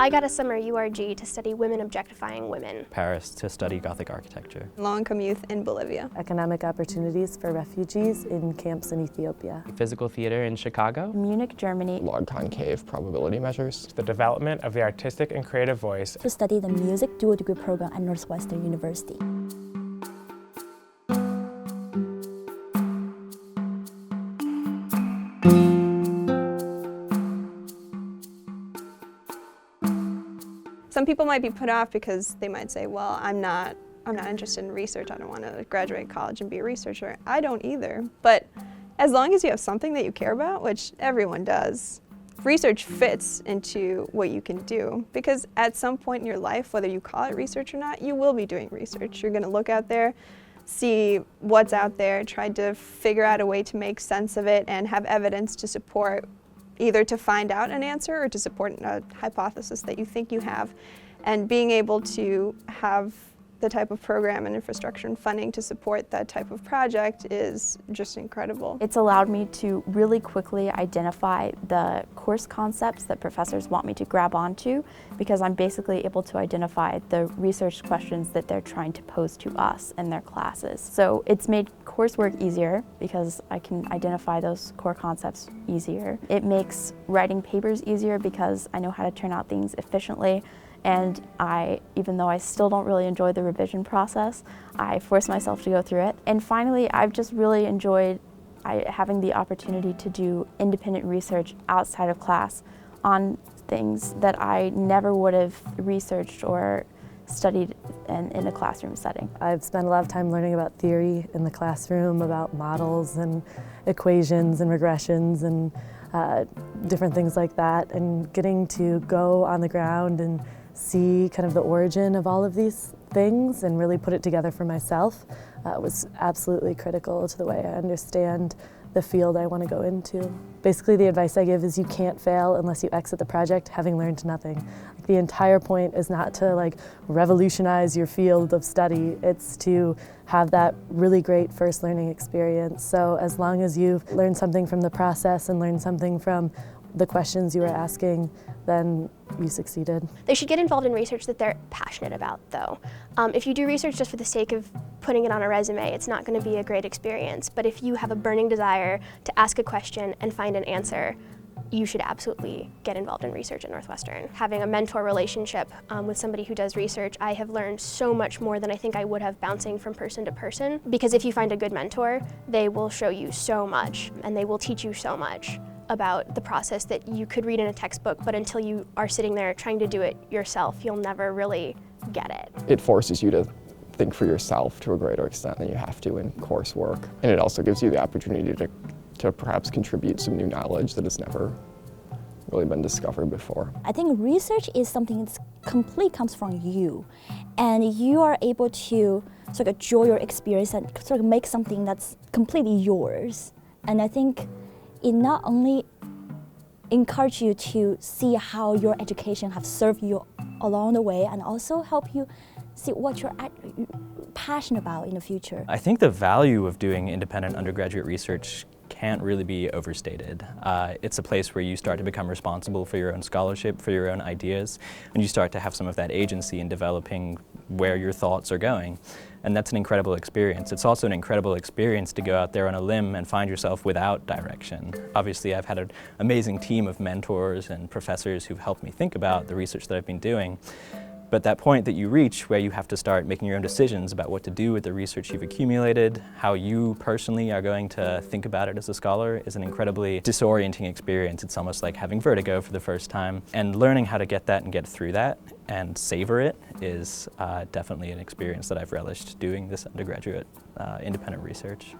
I got a summer URG to study women objectifying women. Paris to study Gothic architecture. Low-income youth in Bolivia. Economic opportunities for refugees in camps in Ethiopia. Physical theater in Chicago. Munich, Germany. Log concave probability measures. The development of the artistic and creative voice. To study the music dual degree program at Northwestern University. Some people might be put off because they might say, well, I'm not interested in research. I don't want to graduate college and be a researcher. I don't either. But as long as you have something that you care about, which everyone does, research fits into what you can do. Because at some point in your life, whether you call it research or not, you will be doing research. You're going to look out there, see what's out there, try to figure out a way to make sense of it and have evidence to support, either to find out an answer or to support a hypothesis that you think you have. And being able to have the type of program and infrastructure and funding to support that type of project is just incredible. It's allowed me to really quickly identify the course concepts that professors want me to grab onto, because I'm basically able to identify the research questions that they're trying to pose to us in their classes. So it's made coursework easier because I can identify those core concepts easier. It makes writing papers easier because I know how to turn out things efficiently. And even though I still don't really enjoy the revision process, I force myself to go through it. And finally, I've just really enjoyed having the opportunity to do independent research outside of class on things that I never would have researched or studied in a classroom setting. I've spent a lot of time learning about theory in the classroom, about models and equations and regressions and different things like that, and getting to go on the ground and see kind of the origin of all of these things and really put it together for myself was absolutely critical to the way I understand the field I want to go into. Basically, the advice I give is you can't fail unless you exit the project having learned nothing. The entire point is not to revolutionize your field of study, it's to have that really great first learning experience. So as long as you've learned something from the process and learned something from the questions you were asking, then you succeeded. They should get involved in research that they're passionate about, though. If you do research just for the sake of putting it on a resume, it's not going to be a great experience. But if you have a burning desire to ask a question and find an answer, you should absolutely get involved in research at Northwestern. Having a mentor relationship with somebody who does research, I have learned so much more than I think I would have bouncing from person to person. Because if you find a good mentor, they will show you so much and they will teach you so much about the process that you could read in a textbook, but until you are sitting there trying to do it yourself, you'll never really get it. It forces you to think for yourself to a greater extent than you have to in coursework. And it also gives you the opportunity to perhaps contribute some new knowledge that has never really been discovered before. I think research is something that's completely comes from you, and you are able to sort of enjoy your experience and sort of make something that's completely yours. And I think it not only encourages you to see how your education have served you along the way, and also help you see what you're passionate about in the future. I think the value of doing independent undergraduate research can't really be overstated. It's a place where you start to become responsible for your own scholarship, for your own ideas, and you start to have some of that agency in developing where your thoughts are going. And that's an incredible experience. It's also an incredible experience to go out there on a limb and find yourself without direction. Obviously, I've had an amazing team of mentors and professors who've helped me think about the research that I've been doing. But that point that you reach where you have to start making your own decisions about what to do with the research you've accumulated, how you personally are going to think about it as a scholar, is an incredibly disorienting experience. It's almost like having vertigo for the first time. And learning how to get that and get through that and savor it is definitely an experience that I've relished doing this undergraduate independent research.